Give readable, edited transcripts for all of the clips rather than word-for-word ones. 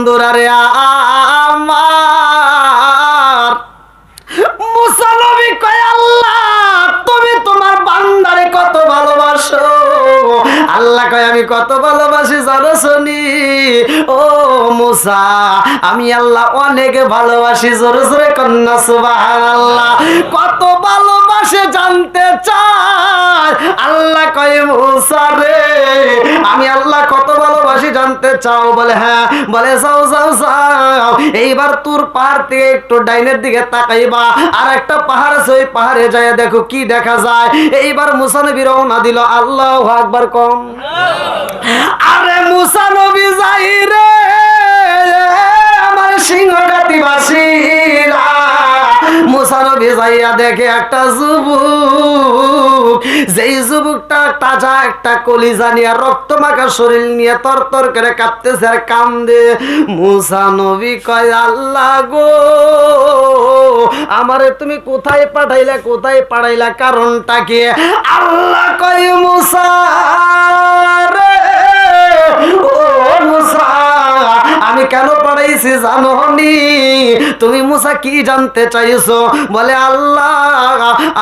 বন্ধুরা রে আমার মুসা নবী কয় আল্লাহ তুমি তোমার বান্দারে কত ভালোবাসো। আল্লাহ কয় আমি কত ভালোবাসি জানো শুনি ও মুসা, আমি আল্লাহ অনেক ভালোবাসি। জোরে জোরে কন্যা সুবহানাল্লাহ। কত ভালোবাসে জানতে চায় আল্লাহ কয় মুসা রে আমি আল্লাহ কত ভালোবাসি জানতে চাও? বলে হ্যাঁ। বলে যাও যাও যাও, এইবার তোর পাহাড় থেকে একটু ডাইনের দিকে তাকাইবা, আর একটা পাহাড় আছে ওই পাহাড়ে যায় দেখো কি দেখা যায়। এইবার মুসা নবী রওনা দিল। আল্লাহু আকবার কম। আরে মুসা নবী যাই রে আমার সিংহঘাটিবাসীরা। মুসা নবী যাইয়া দেখে একটা যুবক, যেই যুবকটা তাজা একটা কলিজা নিয়ে রক্ত মাখা শরীর নিয়ে তরতর করে কাঁপতেছে আর কান্দে। মুসা নবী কয় আল্লাহ গো আমারে তুমি কোথায় পাঠাইলা, কোথায় পাঠাইলা, কারণটা কি? আল্লাহ কয় মুসা রে ও মুসা আমি কেন পাঠাইছি জানো নি? তুমি মুসা কি জানতে চাইছো? বলে আল্লাহ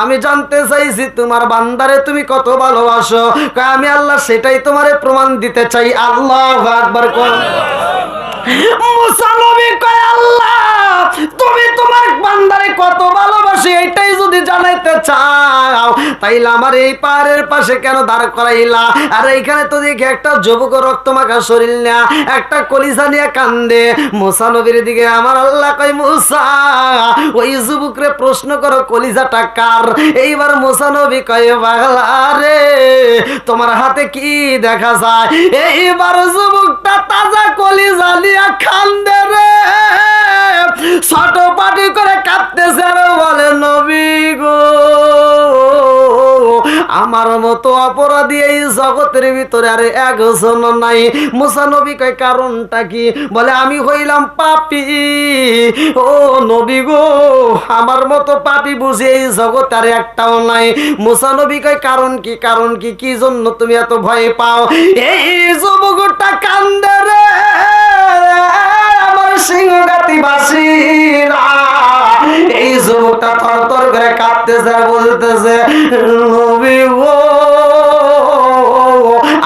আমি জানতে চাইছি তোমার বান্দারে তুমি কত ভালোবাসো। আমি আল্লাহ সেটাই তোমারে প্রমাণ দিতে চাই। আল্লাহু আকবার কর। মুসা নবী কয় আল্লাহ তুমি তোমার বান্দারে কত ভালোবাসো এটাই যদি জানাইতে চাও তাইলে আমার এই পাহাড়ের পাশে কেন দাঁড় করাইলা? আর এইখানে তো দেখি একটা যুবক রক্ত মাখা শরীর নিয়ে একটা কলিজা নিয়ে কান্দে। মুসা নবীর দিকে আমার আল্লাহ কয় মুসা ওই যুবকরে প্রশ্ন করো কলিজাটা কার? এইবার মুসা নবী কয় পাগলা রে তোমার হাতে কি দেখা যায়? এইবার যুবকটা তাজা কলিজা নিয়ে কান্দে রে, ছোট পাটি করে কাঁদতেছে আর বলে নবী গো আমার মতো অপরাধী এই জগতের ভিতরে আরে একজন নাই। মুসা নবী কয় কারণটা কি? বলে আমি হইলাম পাপী। ও নবী গো আমার মতো পাপী বুঝি এই জগতে আর একটাও নাই। মুসা নবী কয় কারণ কি? কারণ কি? কি জন্য তুমি এত ভয় পাও? এই যুবকটা কান্দে রে আমার সিংহঘাটিবাসীরা। এই যুবকটা থরথর করে কাঁদতেছে আর বলতেছে নবী গো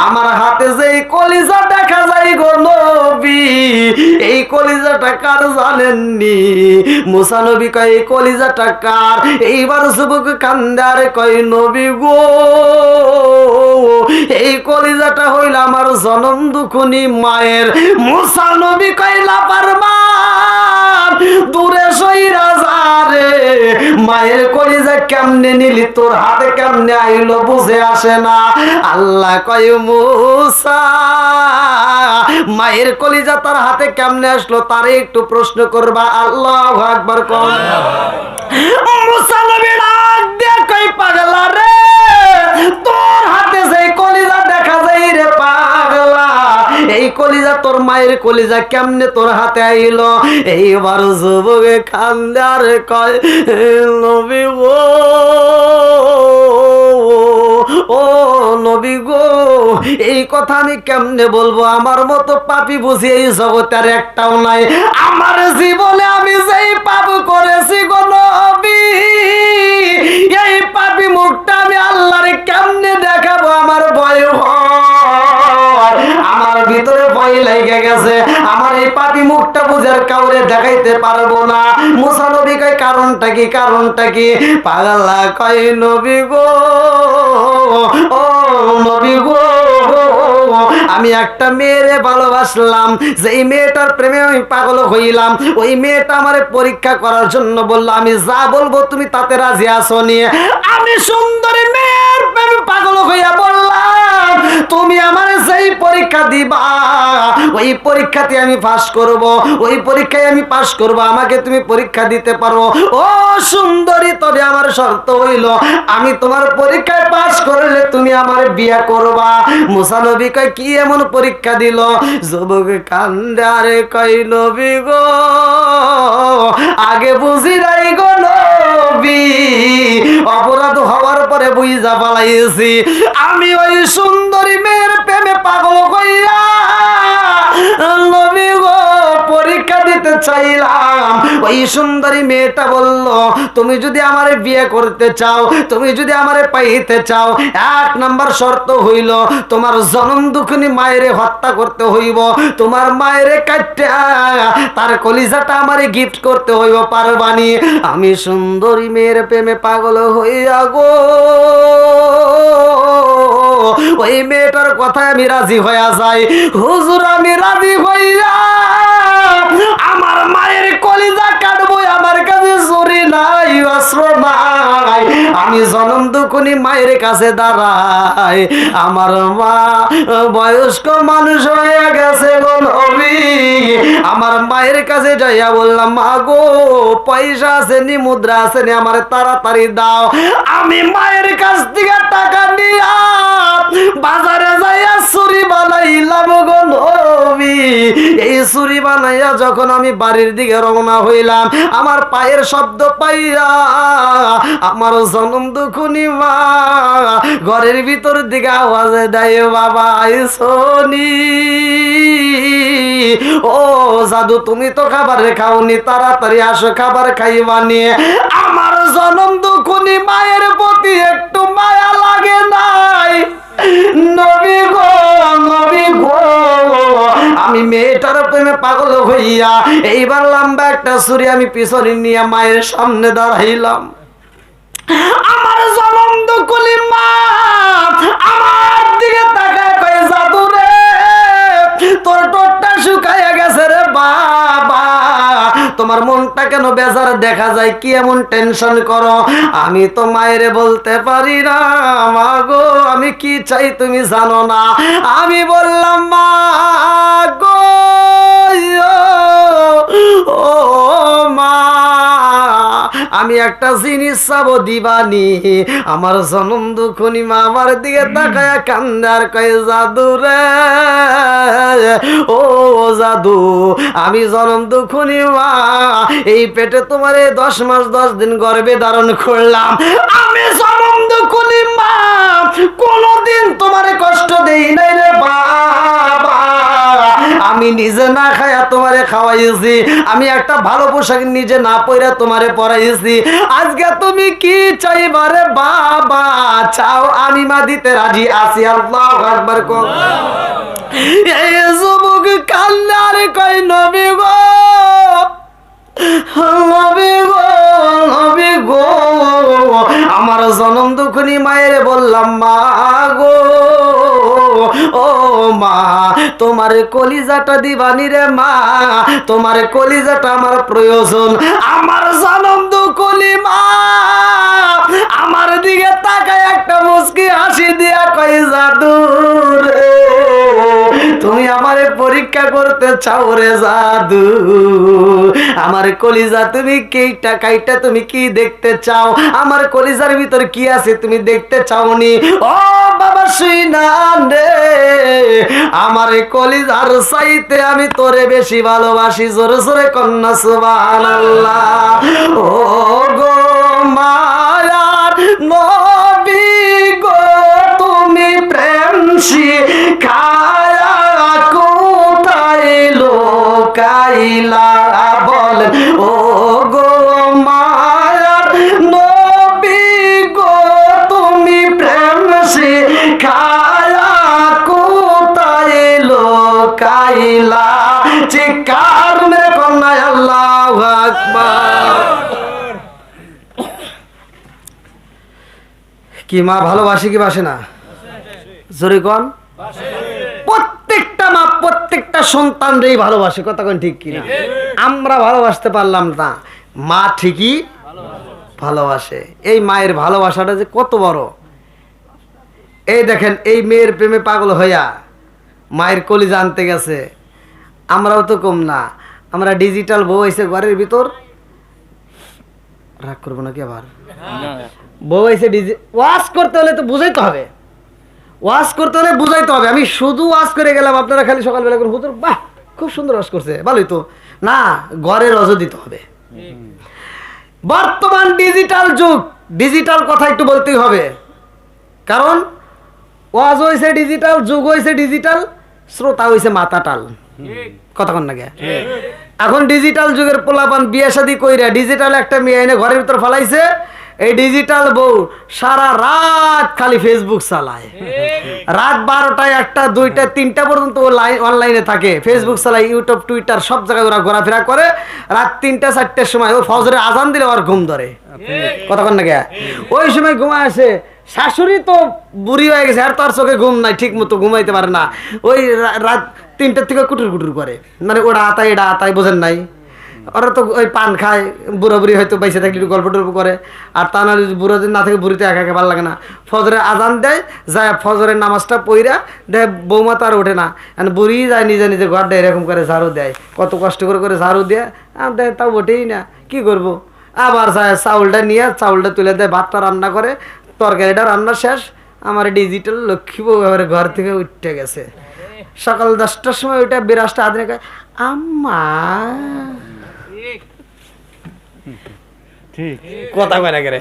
আমার হাতে যে কলিজা দেখা যায় গো নবী এই কলিজাটা কার জানেননি? মুসা নবী কয় এই কলিজাটা কার? এইবার যুবক কান্দে আর কয় নবী গো এই কলিজাটা হইল আমার জনম দুখুনি মায়ের। মুসা নবী কয় লাপারমান দূরে সইরা যা রে, মায়ের কলিজা কেমনে নিলি, তোর হাতে কেমনে আইলো বুঝে আসে না। আল্লাহ কয় মুসা মায়ের কলিজা তার হাতে কেমনে আসলো তারে একটু প্রশ্ন করবা। আল্লাহু আকবার কর। মুসা নবী ডাক দিয়ে কয় পাগলা রে তোর হাতে যে কলিজা দেখা যায় রে পাগলা এই কলিজা তোর মায়ের কলিজা কেমনে তোর হাতে আইলো? এইবার যুবকে কান্দে আর কয় নবী গো ও নবী গো এই কথা আমি কেমনে বলবো? আমার মতো পাপী বুঝি এই জগতে আর একটাও নাই। আমার জীবনে আমি যেই পাপ করেছি গো নবী এই পাপী মুখটা আমি আল্লাহরে কেমনে দেখাবো? আমার ভয় হয়, আমার ভিতরে ভয় লেগে গেছে। আমার এই পাপী মুখটা বুঝার কাউরে দেখাইতে পারবো না। মুসা নবী কয় কারণটা কি? কারণটা কি? পাগলা কয় নবী গো ও নবী গো আমি একটা মেয়েরে ভালোবাসলাম, যেই মেয়েটার প্রেমে আমি পাগল হইলাম। ওই মেয়েটা আমারে পরীক্ষা করার জন্য বললো আমি যা বলবো তুমি তাতে রাজি আছো নিয়ে। আমি সুন্দরী মেয়ের প্রেমে পাগল হইয়া বললাম তুমি আমার যেই পরীক্ষা দিবা ওই পরীক্ষাতে আমি পাস করব, ওই পরীক্ষায় আমি পাস করব, আমাকে তুমি পরীক্ষা দিতে পারো। ও সুন্দরী তবে আমার শর্ত হইল আমি তোমার পরীক্ষায় পাস করলে তুমি আমার বিয়ে করবা। মুসা নবী কয় কি এমন পরীক্ষা দিল? যুবক কান্দে আরে কয় নবী গো আগে বুঝি নাই গো নবী, অপরাধ হওয়ার পরে বুঝা পালাইছি। আমি ওই সুন্দরী মেয়ের প্রেমে পাগল হইয়া নবী গো চাইলাম। ওই সুন্দরী মেয়েটা বলল, তুমি যদি আমারে বিয়ে করতে চাও, তুমি যদি আমারে পাইতে চাও, 1 নাম্বার শর্ত হইল তোমার জনম দুঃখিনী মায়েরে হত্যা করতে হইব, তোমার মায়েরে কাটটা তার কলিজাটা আমারে গিফট করতে হইব, পারবানি? আমি সুন্দরী মেয়ের প্রেমে পাগল হইয়া গো ওই মেয়েটার কথায় আমি রাজি হইয়া যাই। হুজুর আমি রাজি হইয়া আমার মায়ের কলিজা কাটবো, আমার কাছে ছুরি নাই, অস্ত্র নাই, আমি জনম দুঃখিনী মায়ের কাছে দাঁড়াই। আমার মা বয়স্ক মানুষ হয়ে গেছে গো নবী। আমার মায়ের কাছে যাইয়া বললাম, মা গো পয়সা আসেনি, মুদ্রা আসেনি, আমার তাড়াতাড়ি দাও। আমি মায়ের কাছ থেকে টাকা নিয়া বাজারে যাইয়া ছুরি বানাইলাম গো নবী। এই ছুরি বানাইয়া যখন আমি বাড়ির দিকে রওনা হইলাম, আমার পায়ের শব্দ পাইয়া আমার জনম দুঃখিনী মা ঘরের ভিতর দিকে আওয়াজে দেয়, বাবা আইসনি? ও জাদু, তুমি তো খাবার খাওনি, তাড়াতাড়ি আসো খাবার খাইবানি। আমার জনম দুঃখিনী মায়ের প্রতি একটু মায়া লাগে নাই? নবী গো, নবী গো, আমি মেয়েটার প্রেমে পাগল হইয়া এইবার লম্বা একটা ছুরি আমি পিছনে নিয়ে মায়ের সামনে দাঁড়াইলাম। আমার জনম দুঃখিনী মা আমার দিকে তাকায় কই, জাদু রে তোর টোটটা শুকাইয়া গেছে রে বাবা, তোমার মনটা কেন বেজার দেখা যায়, কি এমন টেনশন করো? আমি তো মায়েরে বলতে পারি না, মা গো আমি কি চাই তুমি জানো না। আমি বললাম, মা গো ও মা, আমি একটা জিনিস চাবো, দিবানি? আমার জনম দুঃখিনী মা আমার দিকে তাকায়া কান্দে আর কয়, জাদু রে ও জাদু, আমি জনম দুঃখিনী মা এই পেটে তোমার 10 মাস 10 দিন গর্ভে ধারণ করলাম। আমি জনম দুঃখিনী মা কোনদিন তোমারে কষ্ট দেই নাই রে বাবা, আমি নিজে না খায়া তোমারে খাওয়াইছি, আমি একটা ভালো পোশাক নিজে না পরে তোমারে পরাইছি। আজকে তুমি কি চাইবা রে বাবা, চাও আমি মা দিতে রাজি আছি। আল্লাহু আকবার কো। এই যুবক কান্নার কই, নবী গো, নবী গো, নবী গো, আমার জনম দুঃখিনী মায়ের বললাম, মা গো ও মা তোমার কলিজাটা দিবানি রে মা, তোমার কলিজাটা আমার প্রয়োজন। আমার জনম দুঃখিনী মা আমার দিকে তাকায় একটা মুস্কি হাসি দিয়া কই, জাদু রে তুমি আমারে পরীক্ষা করতে চাও রে জাদু, আমার কলিজা তুমি কেইটা কাইটা তুমি কি দেখতে চাও, আমার কলিজার ভিতর কি আছে তুমি দেখতে চাওনি? ও বাবা শুইনা রে, আমার কলিজার চাইতে আমি তোরে বেশি ভালোবাসি। জোরে জোরে কন্যা সুবহানাল্লাহ। ও গো মায়ার নবী গো, তুমি প্রেম শিখায়া কোথায় লোকাইলা বলেন? ও গো মায়ার নবী গো, তুমি প্রেম শিখায়া কোথায় লোকাইলা? চিৎকার মেরে কন্যা আল্লাহু আকবার। কি মা ভালোবাসে কি বাসে না? জোরে কোন। প্রত্যেকটা মা প্রত্যেকটা সন্তানরেই ভালোবাসে, কথা কোন ঠিক কিনা? আমরা ভালোবাসতে পারলাম না, মা ঠিকই ভালোবাসে। এই মায়ের ভালোবাসাটা যে কত বড়। এই দেখেন, এই মেয়ের প্রেমে পাগল হইয়া মায়ের কলিজা আনতে গেছে। আমরাও তো কম না, আমরা ডিজিটাল বউ এসে ঘরের ভিতর, রাগ করবো নাকি আবার? বউ এসে ওয়াশ করতে হলে তো বুঝাইতে হবে, ওয়াশ করতে হলে বুঝাইতে হবে। আমি শুধু ওয়াশ করে গেলাম, আপনারা খালি সকালবেলা করে হুজুর বাহ খুব সুন্দর ওয়াশ করছে, ভালোই তো না, ঘরে রজ দিতে হবে। বর্তমান ডিজিটাল যুগ, ডিজিটাল কথা একটু বলতেই হবে, কারণ ওয়াজ হয়েছে ডিজিটাল, যুগ হয়েছে ডিজিটাল, শ্রোতা হয়েছে মাতাটাল, কথা কন না গে? এখন ডিজিটাল যুগের পোলাপান বিয়ে শাদী কইরা ডিজিটাল একটা মেয়ে এনে ঘরের ভিতর ফালাইছে। এই ডিজিটাল বউ সারা রাত খালি ফেসবুক চালায়, রাত 12টায় 1টা 2টা 3টা পর্যন্ত অনলাইনে থাকে, ফেসবুক চালায়, ইউটিউব টুইটার সব জায়গায় ওরা ঘোরাফেরা করে। রাত 3টা 4টার সময় ও ফজরের আজান দিলে ওর ঘুম ধরে, কতক্ষণ না গে ওই সময় ঘুমায় আসে। শাশুড়ি তো বুড়ি হয়ে গেছে, আর তার চোখে ঘুম নাই, ঠিক মতো ঘুমাইতে পারে না, ওই রাত 3টার থেকে কুটুর কুটুর করে, মানে ওটা আতায় এটা আতায়, বোঝেন নাই? ওরা তো ওই পান খায়, বুড়ো বুড়ি হয়তো বাইসে থাকলে একটু গল্প টল্প করে, আর তা না বুড়ো দিন না থেকে বুড়িতে একা একা ভালো লাগে না। ফজরের আজান দেয়, যায় ফজরের নামাজটা পইরা দেয়, বৌমা তো আর ওঠে না, বুড়ি যায় নিজে নিজে ঘর দেয়, এরকম করে ঝাড়ু দেয়, কত কষ্ট করে করে ঝাড়ু দেয়, আর দেয় তাও ওঠেই না, কি করবো? আবার যায় চাউলটা নিয়ে চাউলটা তুলে দেয়, ভাতটা রান্না করে, তরকারিটা রান্না শেষ, আমার ডিজিটাল লক্ষ্মী বউ এবারে ঘর থেকে উঠে গেছে। সকাল 10টার সময় ওইটা বিরাজটা আদিনে কয়, আম্মা কথা কয় না করে,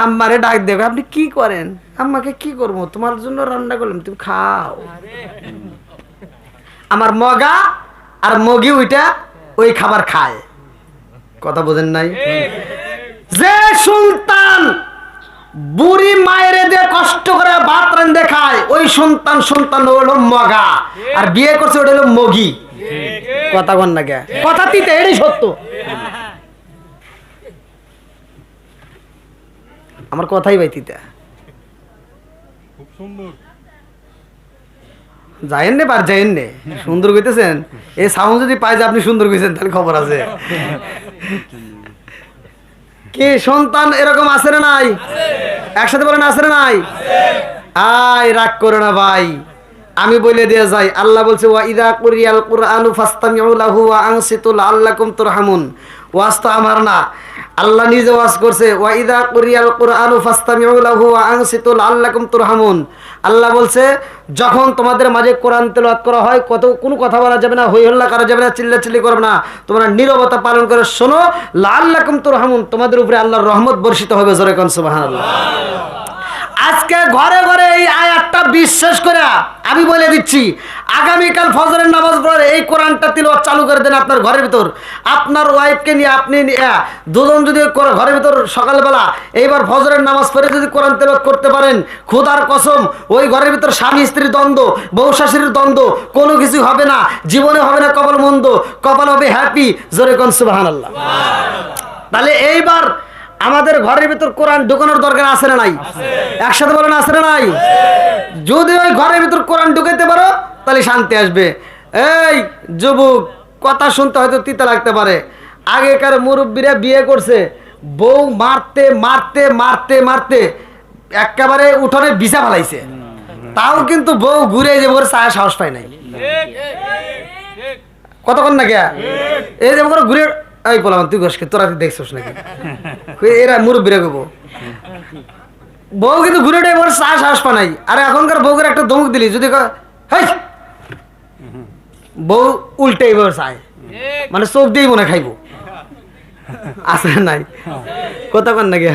আম্মারে ডাক দেবে, আপনি কি করেন? আম্মাকে কি করবো, তোমার জন্য রান্না করলাম, তুমি খাও। আমার মগা আর মগি ওইটা ওই খাবার খায়, কথা বোঝেন নাই? যে সন্তান বুড়ি মায়ের দিয়ে কষ্ট করে ভাত রান্ধে খায়, ওই সন্তান হলো মগা, আর বিয়ে করছে ওটা হলো মগি, কথা বল না কে, কথা তিতে, এটাই সত্য। আমার কথাই ভাই তিতে, খুব সুন্দর যাইেন নে, বার যাইেন নে, সুন্দর কইতেছেন, এই সাউন্ড যদি পাই যে আপনি সুন্দর কইছেন তাহলে খবর আছে। কি সন্তান এরকম আছে না নাই? একসাথে বলেন আছে না নাই? আয় রাগ করো না ভাই, আমি বলে দিয়ে যাই, আল্লাহ বলছে ওয়া ইযা কুরিয়াল কুরআনু ফাসতামিউ লাহু ওয়া আনসিতু লাআল্লাকুম তুরহামুন। ওয়াজ তো আমার না, আল্লাহ নিজে ওয়াজ করছে, ওয়া ইযা কুরিয়াল কুরআনু ফাসতামিউ লাহু ওয়া আনসিতু লাআল্লাকুম তুরহামুন। আল্লাহ বলছে যখন তোমাদের মাঝে কোরআন তেলাওয়াত করা হয়, কোনো কথা বলা যাবে না, হই হল্লা করা যাবে না, চিল্লাচিল্লি করবে না, তোমরা নীরবতা পালন করে শোনো, লাআল্লাকুম তুরহামুন, তোমাদের উপরে আল্লাহর রহমত বর্ষিত হবে, জোরে কোন সুবহানাল্লাহ। আজকে ঘরে ঘরে এই আয়াতটা বিশ্বাস করে আমি বলে দিচ্ছি, আগামীকাল ফজরের নামাজ পড়ে এই কোরআনটা তিলাওয়াত চালু করে দেন আপনার ঘরের ভিতর, আপনার ওয়াইফকে নিয়ে আপনি দুজন যদি ঘরের ভিতর সকালবেলা এইবার ফজরের নামাজ পড়ে যদি কোরআন তিলাওয়াত করতে পারেন, খোদার কসম ওই ঘরের ভিতর স্বামী স্ত্রীর দ্বন্দ্ব, বউ শাশুড়ির দ্বন্দ্ব কোনো কিছু হবে না, জীবনে হবে না কপাল মন্দ, কপাল হবে হ্যাপি, জোরে কোন সুবহানাল্লাহ। তাহলে এইবার আমাদের ঘরের ভিতর কোরআন ঢুকানোর দরকার আছে না নাই? একসাথে বলেন আছে না নাই? যদি ওই ঘরের ভিতর কোরআন ঢুকাইতে পারো তাহলে শান্তি আসবে। এই যুবক, কথা শুনতে হয়তো তিতা লাগতে পারে, আগেকার মুরব্বীরা বিয়ে করছে, বউ মারতে মারতে মারতে মারতে একেবারে উঠোনে বিছা ফেলাইছে, তাও কিন্তু বউ ঘুরে যে বউর ছায়া সাহস পায় নাই, কতক্ষণ না কে এই যে ঘুরে, এই বললাম তুই গোসকে তোরা দেখছিস নাকি, এরা মুরব্বীরা গো বউ কিন্তু ঘুরে ওর চা সাহস পা নাই। আর এখনকার বউকে একটা ধমক দিলি যদি বউ উল্টে এবার চায়, মানে চোখ দিয়েই মনে খাইব, আছে নাই? কতক্ষণ নাকি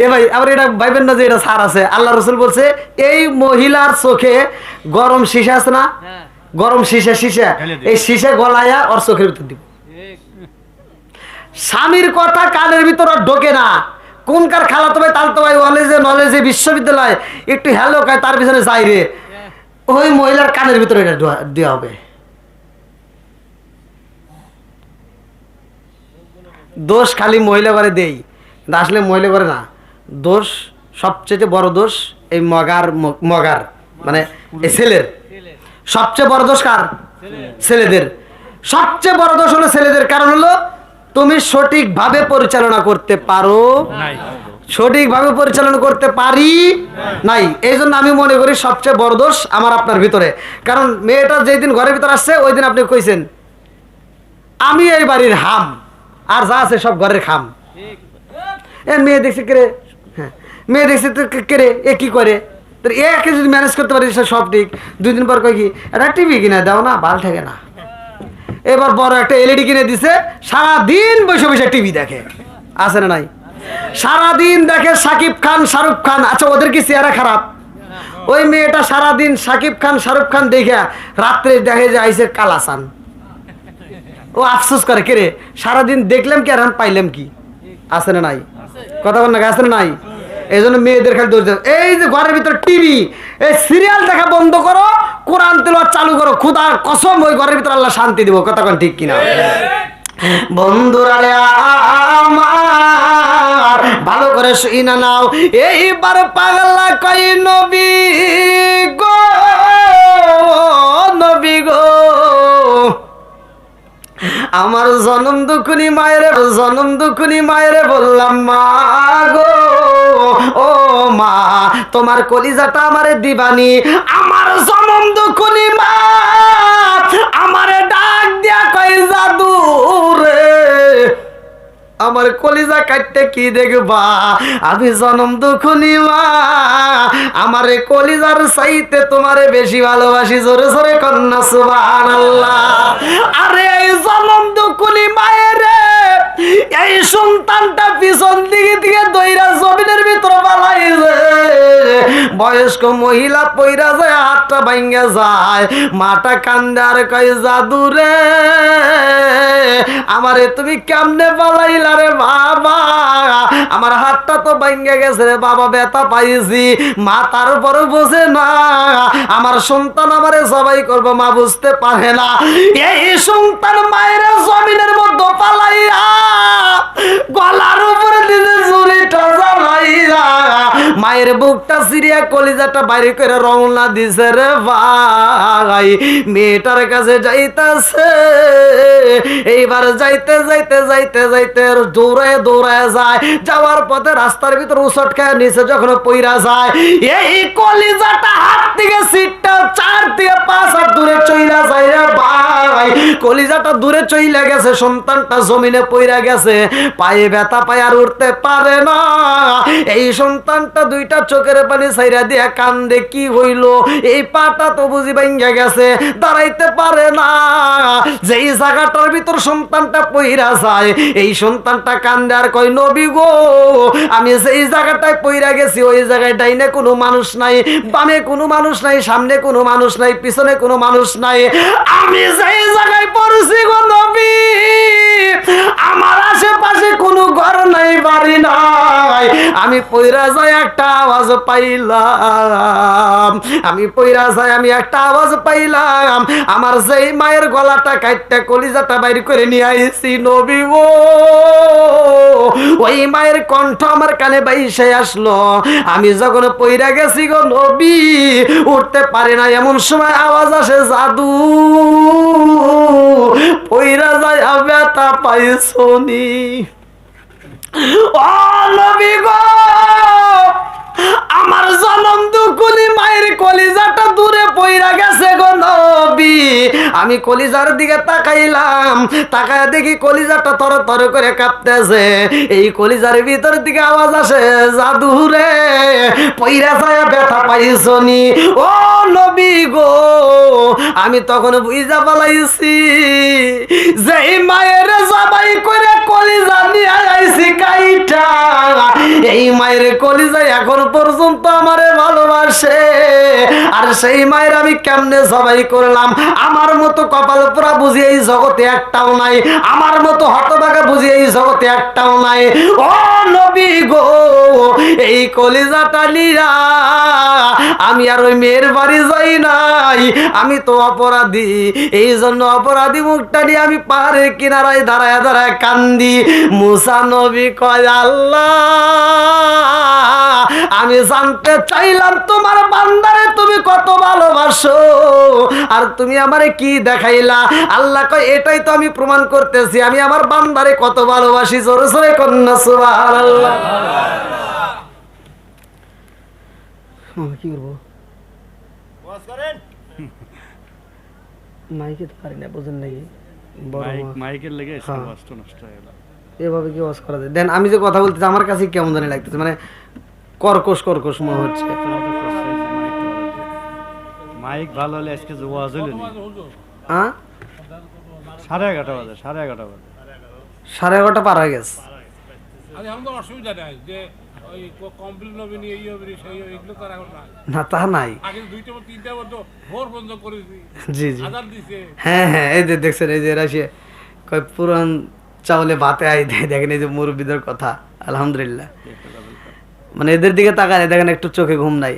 এ ভাই, আবার এটা ভাইবেন না যে এটা সার আছে, আল্লাহ রসুল বলছে এই মহিলার চোখে গরম শিশা আছে না, গরম শিশা এই শিশা গলায়া ওর চোখের ভিতর দিব। স্বামীর কথা কানের ভিতর ঢোকে না, কোনকার খালাতো ভাই তালতো ভাই নলেজে বিশ্ববিদ্যালয় একটু হ্যালো খায় তার পিছনে যাই রে, ওই মহিলার কানের ভিতরে এটা দেওয়া হবে। দোষ খালি মহিলা করে দেই, আসলে মহিলা করে না, দোষ সবচেয়ে বড় দোষ এই মগার মানে এই ছেলের, সবচেয়ে বড় দোষ কার? ছেলেদের। সবচেয়ে বড় দোষ হলো ছেলেদের, কারণ হলো তুমি সঠিকভাবে পরিচালনা করতে পারো নাই, সঠিকভাবে পরিচালনা করতে পারি নাই। এই জন্য আমি মনে করি সবচেয়ে বড় দোষ আমার আপনার ভিতরে, কারণ মেয়েটা যেই দিন ঘরের ভিতরে আসছে ওই দিন আপনি কইছেন আমি এই বাড়ির হাম, আর যা আছে সব ঘরের খাম। মেয়ে দেখছি কেরে, হ্যাঁ মেয়ে দেখছি কেরে, এ কি করে, একে যদি ম্যানেজ করতে পারি সব ঠিক, 2 দিন পর কয় কি একটা টিভি কিনে দাও না, ভাল থাকে না, এবার বড় একটা এলইডি কিনে দিছে, সারাদিন বসে বসে টিভি দেখে, আছে না নাই? সারাদিন দেখে সাকিব খান শাহরুখ খান, আচ্ছা ওদের কি চেহারা খারাপ? ওই মেয়েটা সারাদিন সাকিব খান শাহরুখ খান দেখে রাত্রে দেখে যে আইসে কালাসান, ও আফসোস করে কে রে সারাদিন দেখলাম কি আর এখন পাইলাম কি, আছে না নাই? কথা বল না, আছে না নাই? এই জন্য মেয়েদের খালি দোষ দেয়। এই যে ঘরের ভিতরে টিভি, এই সিরিয়াল দেখা বন্ধ করো, কোরআন তেলাওয়াত চালু করো, খোদার কসম ওই ঘরের ভিতরে আল্লাহ শান্তি দিব। কথা কোন ঠিক কিনা? বন্ধুরা রে আমার ভালো করে শুই না নাও, এইবার পাগলা কই নবী গো, নবী গো, আমার জনম দুঃখনি মায়েরে, জনম দুঃখনি মায়েরে বললাম মা গো, ও মা তোমার কলিজাটা আমারে দিবানি। আমার জনম দুঃখনি মা আমারে ডাক দিয়া কই জাদু রে, আমার কলিজা কাটতে কি দেখবা, আমি জনম দুঃখনি মা আমারে কলিজার চাইতে তোমারে বেশি ভালোবাসি। জোরে জোরে কন্যা সুবহানাল্লাহ। আরে এই জনম দুঃখনি মায়ের এই সন্তানটা পিছন দিকে দিকে দইরা জমিনের ভিতর বালাইছে, বয়স্ক মহিলা পইরা যায়, হাতটা ভাঙ্গা যায়, মাটা কান্দে আর কই জাদু রে আমারে তুমি কেমনে বালাইলা রে বাবা, আমার হাতটা তো ভাঙ্গা গেছে রে বাবা, ব্যথা পাইছি। মা তারপরে বোঝে না আমার সন্তান আমারে সবাই করবো, মা বুঝতে পারে না। এই সন্তান মায়ের জমিনের মধ্যে পালাইয়া গলার উপরে দিতে চুরিটা জ্বালাইয়া মায়ের বুকটা সিরিয়া কলিজাটা বাইরে করে রওনা দিছে রে ভাই, মেয়েটার কাছে যাইতাছে। এইবার যাইতে যাইতে যাইতে যাইতে দৌড়ায় দৌড়ায় যায়, যাওয়ার পথে রাস্তার ভিতর উচট খায় নিচে যখন পইরা যায়, এই কলিজাটা হাত থেকে সিটটা 4 থেকে 5 হাত দূরে চইলা যায় রে ভাই, কলিজাটা দূরে চইলা গেছে, সন্তানটা জমিনে পইরা গেছে, পায়ে ব্যথা পায় আর উঠতে পারে না। এই সন্তানটা দুইটা চোখের পানি ছাইরা দিয়া কান্দে, কি হইল, এই পাটা তো বুঝি ভাঙ্গা গেছে, দাঁড়াইতে পারে না। যেই জায়গাটার ভিতর সন্তানটা পইরা যায়, এই সন্তানটা কান্দে আর কয় নবী গো, আমি যেই জায়গাটায় পইরা গেছি ওই জায়গায় ডাইনে কোনো মানুষ নাই, বামে কোনো মানুষ নাই, সামনে কোনো মানুষ নাই, পিছনে কোনো মানুষ নাই, আমি যেই জায়গায় পড়ছি গো নবী আমার আশেপাশে কোনো ঘর নাই, বাড়ি নাই। আমি পইরা যাই একটা আওয়াজ পাইলাম, আমি পইরা যাই আমি একটা আওয়াজ পাইলাম, আমার যেই মায়ের গলাটা কাটটা কলিজাটা বাইর করে নিয়ে আইছি নবী গো, ওই মায়ের কণ্ঠ আমার কানে বাইসে আসলো। আমি যখন পইরা গেছি গো নবী উঠতে পারি না, এমন সময় আওয়াজ আসে জাদু পইরা যায় ব্যথা পাইছনি। ও নবী গো, আমার জনম দুঃখনি মায়ের কলিজাটা দূরে পইরা গেছে গো নবী। আমি কলিজার দিকে তাকাইলাম, তাকায় দেখি কলিজাটা তর তর করে কাঁপতেছে। এই কলিজার ভিতর দিকে আওয়াজ আসে জাদু রে পইরা যায় ব্যথা পাইছনি। ও নবী গো, আমি তখন বুঝা পালাইছি যে মায়ের জবাই করে কলিজা নিয়ে আইছি কাইটা, এই মায়ের কলিজা এখন পর্যন্ত আমারে ভালোবাসে। আর সেই মায়ের আমি কেমনে জবাই করলাম, আমার মতো কপাল পোড়া বুঝি এই জগতে একটাও নাই, আমার মতো হতভাগা বুঝি এই জগতে একটাও নাই। ও নবী গো, এই কলিজাটা নিয়া আমি আর ওই মেয়ের বাড়ি যাই নাই, আমি তো অপরাধী, এই জন্য অপরাধী মুখটা নিয়ে আমি পাহাড়ের কিনারায় দাঁড়ায় দাঁড়ায় কান্দি। মুসা নবী কয় আল্লাহ, আমি জানতে চাইলাম তোমার বান্দারে তুমি কত ভালোবাসো, আর তুমি আমারে কি দেখাইলা। আল্লাহ কয় এটাই তো আমি প্রমাণ করতেছি আমি আমার বান্দারে কত ভালোবাসি। জোরে জোরে কন্যা সুবহানাল্লাহ। কি করবো মাইকে তো পারি না, বুঝেন নাকি মাইকের লেগে নষ্ট হয়ে গেল, এভাবে কি ওয়াজ করা যায়? দেন আমি যে কথা বলতেছি আমার কাছে কেমন জানি লাগতেছে, মানে কর্কশ কর্কশ মনে হচ্ছে। মাইক ভালো হলে আজকে যে ওয়াজ হলো না, 11:30 বাজে, 11:30 বাজে, 11:30 পার হয়ে গেছে। অসুবিধা নাই যে কমপ্লিট নবীনী এই হবে সেই এগুলো তো আর এখন নাই। না তা নাই। আগে 2টা 3টা বন্ধ ভোর বন্ধ করেছি, জি জি, আজান দিছে। হ্যাঁ হ্যাঁ, এই যে দেখছেন, এই যে রাশিয়া কয় পুরান চাউলে ভাতে আই দেয়, দেখেন এই যে মুরব্বীদের কথা, আলহামদুলিল্লাহ। মানে এদের দিকে তাকালে দেখেন একটু চোখে ঘুম নাই।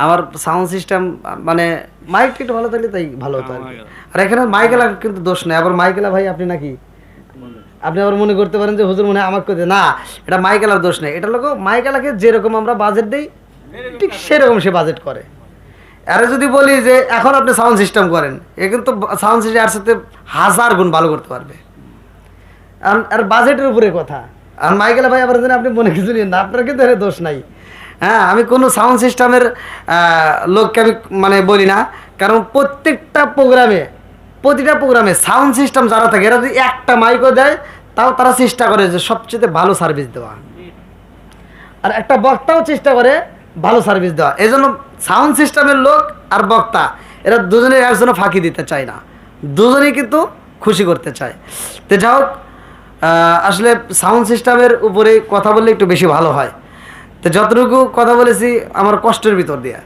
আমার সাউন্ড সিস্টেম মানে মাইকটা একটু ভালো থাকলে তাই ভালো হতো আর কি। আর এখানে মাইকেলা কিন্তু দোষ নেই। আবার মাইকেলা ভাই আপনি নাকি, আপনি আবার মনে করতে পারেন যে হুজুর মনে হয় আমাকে করতে, না, এটা মাইকেলার দোষ নেই। এটা লোক মাইকেলাকে যেরকম আমরা বাজেট দিই ঠিক সেরকম সে বাজেট করে। আরে যদি বলি যে এখন আপনি সাউন্ড সিস্টেম করেন, এ কিন্তু সাউন্ড সিস্টেম আর সাথে 1000 গুণ ভালো করতে পারবে। আর বাজেটের উপরে কথা। আর মাইকেলা ভাই আবার আপনি মনে কিছু নিন না, আপনার কিন্তু এর দোষ নাই। হ্যাঁ, আমি কোনো সাউন্ড সিস্টেমের লোককে আমি মানে বলি না, কারণ প্রতিটা প্রোগ্রামে সাউন্ড সিস্টেম যারা থাকে এরা যদি একটা মাইকও দেয় তাও তারা চেষ্টা করে যে সবচেয়ে ভালো সার্ভিস দেওয়া, আর একটা বক্তাও চেষ্টা করে ভালো সার্ভিস দেওয়া। এই জন্য সাউন্ড সিস্টেমের লোক আর বক্তা এরা দুজনে একজনে ফাঁকি দিতে চায় না, দুজনেই কিন্তু খুশি করতে চায়। তো যাই হোক, আসলে সাউন্ড সিস্টেমের উপরে কথা বললে একটু বেশি ভালো হয়। তো যতটুকু কথা বলেছি আমার কষ্টের ভিতর দিয়ে,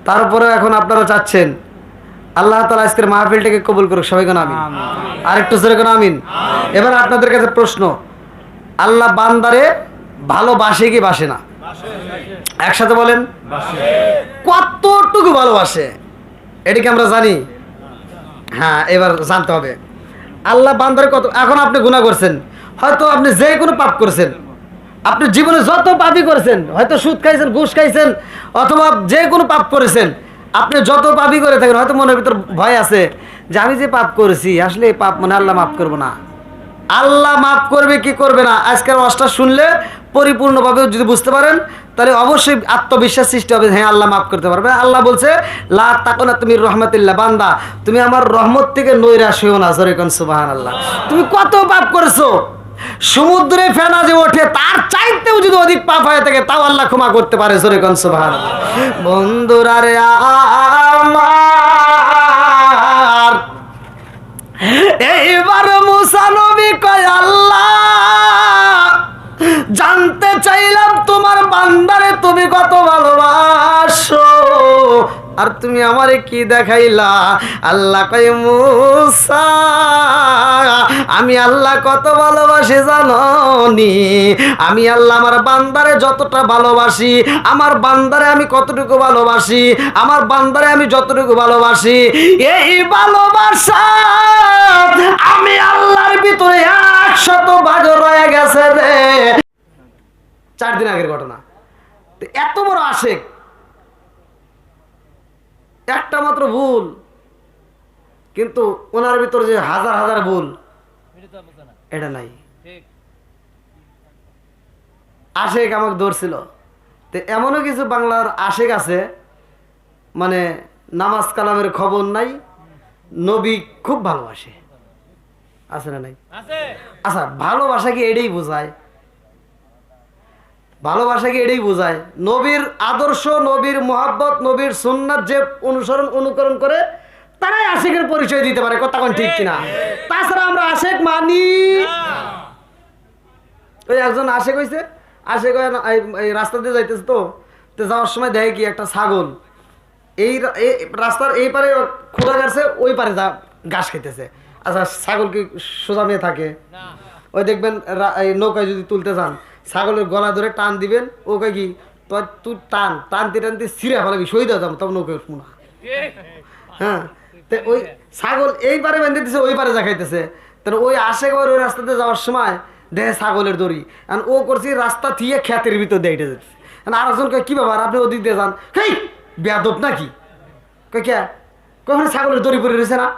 তারপরে এখন আপনারা চাচ্ছেন আল্লাহ তাআলা আজকের মাহফিলটাকে কবুল করুক, সবাই কেন আমিন, আর একটু জোরে কেন আমিন। এবার আপনাদের কাছে প্রশ্ন, আল্লাহ বান্দারে ভালোবাসে কি বাসে না? একসাথে বলেন, কতটুকু ভালোবাসে এটা কি আমরা জানি? হ্যাঁ, এবার জানতে হবে আল্লাহ বান্দারে কত। এখন আপনি গুনাহ করছেন, হয়তো আপনি যে কোনো পাপ করেছেন, আপনি জীবনে যত পাপই করেছেন, হয়তো সুদ খাইছেন, ঘুষ খাইছেন, অথবা যে কোনো পাপ করেছেন, আপনি যত পাপই করে থাকেন, হয়তো মনের ভিতর ভয় আছে যে আমি যে পাপ করেছি আসলে এই পাপ মানে আল্লাহ মাফ করবো না। আল্লাহ মাফ করবে কি করবে না আজকের ওয়াজটা শুনলে পরিপূর্ণভাবে যদি বুঝতে পারেন, তাহলে অবশ্যই আত্মবিশ্বাস সৃষ্টি হবে, হ্যাঁ আল্লাহ মাফ করতে পারবে। আল্লাহ বলছে লা তাকুনা তুমি রহমাতিল্লাহ, বান্দা তুমি আমার রহমত থেকে নৈরাশ হইও না। জোরে কোন সুবহানাল্লাহ। তুমি কত পাপ করেছো, সমুদ্রে ফেনা যে ওঠে তার চাইতেও যদি অধিক পাপ হয়ে থাকে তাও আল্লাহ ক্ষমা করতে পারে। জোরে কোন সুবহানাল্লাহ। বন্ধুরা রে আমার, এইবার মুসা নবী কয় আল্লাহ জানতে চাইলাম তোমার বান্দারে তুমি কত ভালোবাসো, আর তুমি আমারে কি দেখাইলা? আল্লাহ কয় মুসা আমি আল্লাহ কত ভালোবাসি জানোনি? আমি আল্লাহ আমার বান্দারে যতটা ভালোবাসি, আমার বান্দারে আমি কতটুকু ভালোবাসি, আমার বান্দারে আমি যতটুকু ভালোবাসি, এই ভালোবাসা আমি আল্লাহর ভিতরে 100 ভাগ রয়ে গেছে রে। 4 দিন আগের ঘটনা। তো এত বড় আশেক, একটা মাত্র ভুল, কিন্তু ওনার ভিতরে যে হাজার হাজার ভুল এটা নাই। আশেক আমাকে ধরছিল। তো এমনও কিছু বাংলার আশেক আছে মানে নামাজ কালামের খবর নাই, নবী খুব ভালোবাসে, আছে না নাই? আচ্ছা, ভালোবাসা কি এটাই বোঝায়? ভালোবাসা কি এটাই বোঝায়? নবীর আদর্শ, নবীর মোহাব্বত, নবীর সুন্নাত যে অনুকরণ করে তারাই আশেকের পরিচয় দিতে পারে, কথা কোন ঠিক কিনা? তাছাড়া আমরা আশেক মানি। ওই একজন আশেক হয়েছে, আশেক এই রাস্তা দিয়ে যাইতেছে, তো যাওয়ার সময় দেখে কি একটা ছাগল এই রাস্তার এই পারে খোঁড়া গেছে, ওই পারে যা ঘাস খাইতেছে। আচ্ছা, ছাগল কি সোজা মেয়ে থাকে? ওই দেখবেন এই নৌকায় যদি তুলতে যান, ছাগলের গলা ধরে টান দিবেন, ওকে কি তুই টানতে টানতে ছিঁড়ে ফেলাবি, শহীদ হয়ে যাবো, তখন নৌকায় উঠবো না। হ্যাঁ, তো ওই ছাগল এই পারে বেঁধে দিতেছে, ওই পারে যা খাইতেছে। তাহলে ওই আশেকবার ওই রাস্তাতে যাওয়ার সময় দেখে ছাগলের দড়ি, আর ও করছি রাস্তা থিয়ে খ্যাতের ভিতর দিয়ে হেঁটে যেতেছে। আরেকজনকে কি ব্যাপার আপনি ওদিক দিয়ে যান, হেই বেয়াদব নাকি? কে কখন ছাগলের দড়ি পরে রয়েছে না?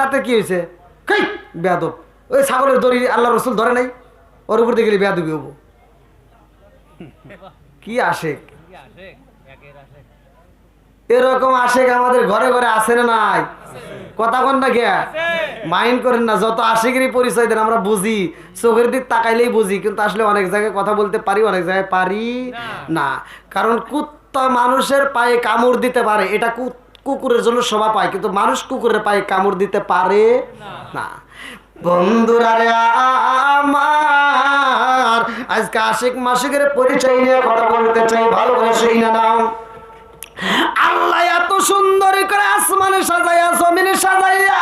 তাতে কি হয়েছে? হেই বেয়াদব, ওই ছাগলের দড়ি আল্লাহ রসুল ধরে নাই, ওর উপর দিয়ে গেলে বেয়াদবি হবো। কি আশেক, এরকম আশেক আমাদের ঘরে ঘরে আছে না নাই? কথা কন না কে? মাইন্ড করেন না, যত আশেকেরই পরিচয় দেন আমরা বুঝি, চোখের দিক তাকাইলেই বুঝি, কিন্তু আসলে অনেক জায়গায় কথা বলতে পারি, অনেক জায়গায় পারি না। কারণ কুত্তা মানুষের পায়ে কামড় দিতে পারে, এটা কুকুরের জন্য শোভা পায়, কিন্তু মানুষ কুকুরের পায়ে কামড় দিতে পারে না। বন্ধুরা রে আমার, আজকে আশিক মাসিকের পরিচয় নিয়ে কথা বলতে চাই, ভালো করে শুই না নাও। আল্লাহ এত সুন্দর করে আসমানে সাজাইয়া জমিনে সাজাইয়া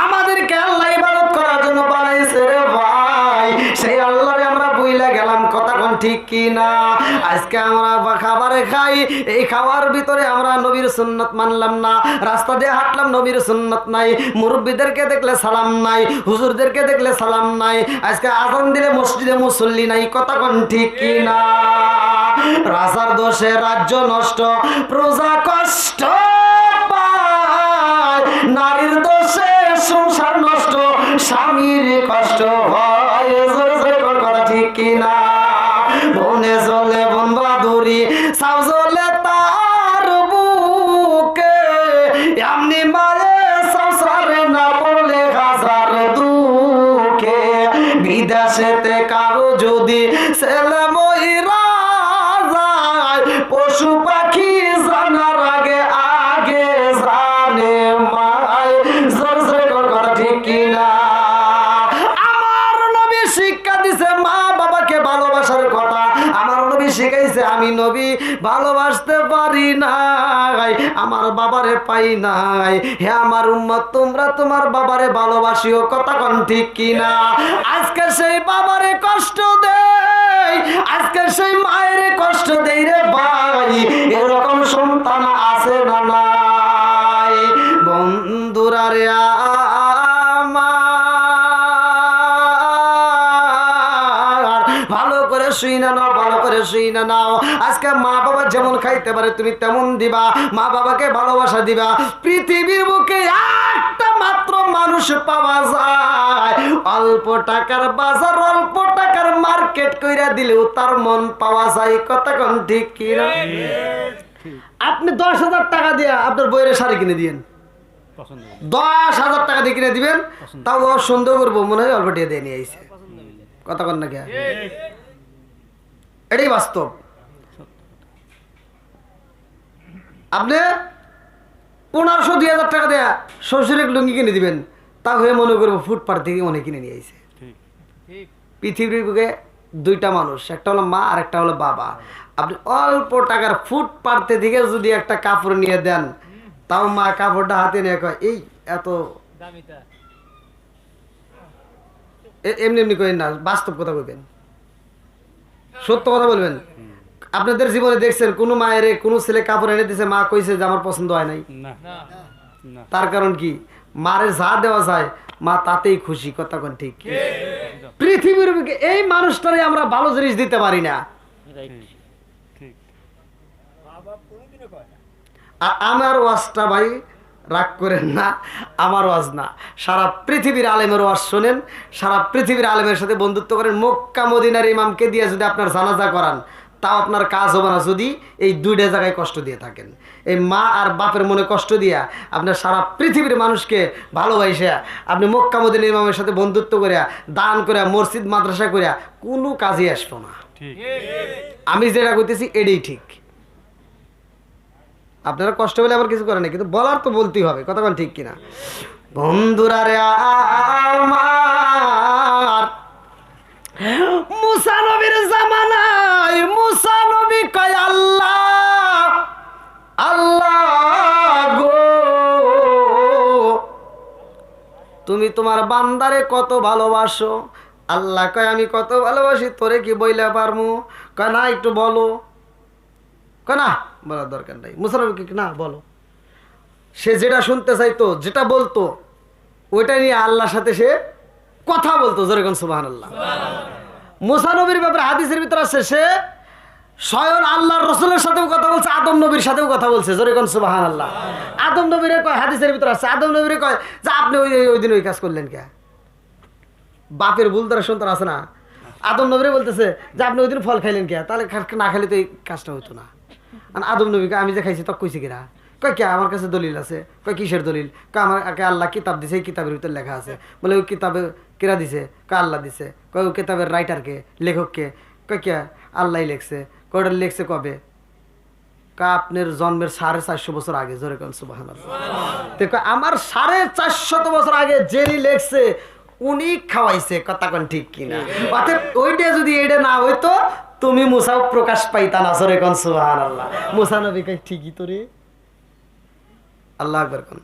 আমাদেরকে আল্লাহ ইবাদত করার জন্য বানাইছে রে ভাই। সেই আল্লাহরে আমরা ভুইলা গেলাম, কথা কোন ঠিক কি না? আজকে আমরা খাবারে খাই, এই খাওয়ার ভিতরে আমরা নবীর সুন্নত মানলাম না, রাস্তা দিয়ে হাঁটলাম নবীর সুন্নত নাই, মুরব্বীদেরকে দেখলে সালাম নাই, হুজুরদেরকে দেখলে সালাম নাই, আজকে আজান দিলে মসজিদে মুসল্লি নাই, কথা কোন ঠিক কি না? রাজার দোষে রাজ্য নষ্ট, প্রজা কষ্ট পায়, নারীর দোষে সংসার নষ্ট, স্বামীর কষ্ট হয়, কথা ঠিক কিনা? বনে জলে বন বাদুরি সাউ জলে তার বুকে, এমনি মায়ে সংসারে না পড়লে হাজার দুঃখে, বিদেশেতে কারো যদি ছেলে মহিলা পশু পাখি জানার আগে আগে জানে মায়, জোর জোরে কথা ঠিক কিনা? আমার নবী শিক্ষা দিছে মা বাবাকে ভালোবাসার কথা, আমার নবী শিখাইছে আমি নবী ভালোবাসতে পারি নাই, আমার বাবারে পাই নাই, হে আমার উম্মত তোমরা তোমার বাবারে ভালোবাসিও, কথা কোন ঠিক কিনা? আজকে সেই বাবারে কষ্ট দেই, আজকে সেই মায়ের কষ্ট দেই রে ভাই, এরকম সন্তান আছে না নাই? বন্ধুরা রে আমার, ভালো করে শুই না নাও, ভালো করে শুই না নাও। আজকে মা বাবা যেমন খাইতে পারে তুমি তেমন দিবা, মা বাবাকে ভালোবাসা দিবা। পৃথিবীর বুকে একটা মাত্র মানুষ পাওয়া যায়, অল্প টাকার বাজার, অল্প টাকার মার্কেট কইরা দিলেও তার মন পাওয়া যায়, কথা কোন ঠিক কি না? আপনি 10,000 টাকা দিয়ে আপনার বইয়ের শাড়ি কিনে দিয়েন, 10,000 টাকা দিয়ে কিনে দিবেন, তাও সুন্দর করবো মনে হয় অল্প দিয়ে নিয়ে আইছে, কথা কন না কে? এটাই বাস্তব। আপনি 1500-2000 টাকা দেয়া শ্বশুরের লুঙ্গি কিনে দিবেন, তা হয়ে মনে করবো ফুটপাথ থেকে মনে কিনে নিয়ে আইছে। পৃথিবীর বুকে দুইটা মানুষ, একটা হলো মা আর একটা হলো বাবা। আপনি অল্প টাকার ফুটপাথ থেকে যদি একটা কাপড় নিয়ে দেন, তাও মা কাপড়টা হাতে নিয়ে কয় এই এত এমনি এমনি করেন না, বাস্তব কথা বলবেন, সত্য কথা বলবেন। আপনাদের জীবনে দেখছেন কোন মায়ের কোন ছেলে কাপড় এনে দিছে, মা কইছে যে আমার পছন্দ হয় নাই? তার কারণ কি? মারে যা দেওয়া যায় মা তাতেই খুশি, কথা কোন ঠিক? পৃথিবীর বুকে এই মানুষটারে আমরা ভালো জিনিস দিতে পারি না। আমার ওয়াজটা ভাই রাগ করেন না, আমার ওয়াজ না, সারা পৃথিবীর আলেমের ওয়াজ শোনেন, সারা পৃথিবীর আলেমের সাথে বন্ধুত্ব করেন। মক্কা মদিনার ইমামকে দিয়ে যদি আপনার জানাজা করান, তাও আপনার কাজ হবে না যদি এই দুইটা জায়গায় কষ্ট দিয়ে থাকেন। এই মা আর বাপের মনে কষ্ট দিয়া আপনার সারা পৃথিবীর মানুষকে ভালোবাসে আপনি মক্কা মদিনার ইমামের সাথে বন্ধুত্ব করিয়া, দান করিয়া, মসজিদ মাদ্রাসা করিয়া কোনো কাজে আসবো না। আমি যেটা কইতেছি এটাই ঠিক। আপনারা কষ্ট হলে আবার কিছু করে না, কিন্তু বলার তো বলতেই হবে, কথা বল ঠিক কিনা? বন্ধুরা রে আমার, মুসা নবীর জামানায় মুসা নবী কয় আল্লাহ আল্লাহ গো, তুমি তোমার বান্দারে কত ভালোবাসো। আল্লাহ কয় আমি কত ভালোবাসি তোরে কি বইলা পারমু? কয় না একটু বলো। কয় না বলার দরকার নাই। মুসা নবী না বলো। সে যেটা শুনতে চাইতো, যেটা বলতো, ওইটা নিয়ে আল্লাহর সাথে সে কথা বলতো। যেরকম সুবহানাল্লাহ। মুসা নবীর ব্যাপারে হাদিসের ভিতরে আছে সে স্বয়ং আল্লাহর রাসূলের সাথেও কথা বলছে, আদম নবীর সাথেও কথা বলছে। যেরকম সুবহানাল্লাহ। আদম নবীরে কয়, হাদিসের ভিতরে আছে, আদম নবীরে কয় যে আপনি ওই দিন ওই কাজ করলেন কে? বাপের ভুল দ্বারা সন্তান আছে না? আদম নবীরে বলতেছে যে আপনি ওই দিন ফল খাইলেন কে? তাহলে না খাইলে তো এই কাজটা হতো না। আদম নবীকে আমি যে খাইছি তক কইছি কিনা? কয় কে? আমার কাছে দলিল আছে। কয় কিসের দলিল? কয় আমাকে আল্লাহ কিতাব দিছে, এই কিতাবের ভিতরে লেখা আছে। বলে ওই কিতাবে কেরা দিছে? কয় আল্লাহ দিছে। কয় ওই কিতাবের রাইটারকে, লেখককে? কয় কে? আল্লাহ লেখছে। কয়টা লেখছে কবে? কয় আপনার জন্মের 450 বছর আগে। জোরে কোন সুবহানাল্লাহ। তো কয় আমার 450 বছর আগে জেনি লেখছে, উনি খাওয়াইছে, কথা কোন ঠিক কিনা? অতএব ওইটা যদি এটা না হইতো তুমি মুসাও প্রকাশ পাইতা না। সরে কোন সুবহানাল্লাহ। মুসা নবী কই ঠিকই তো রে। আল্লাহ আকবার কোন।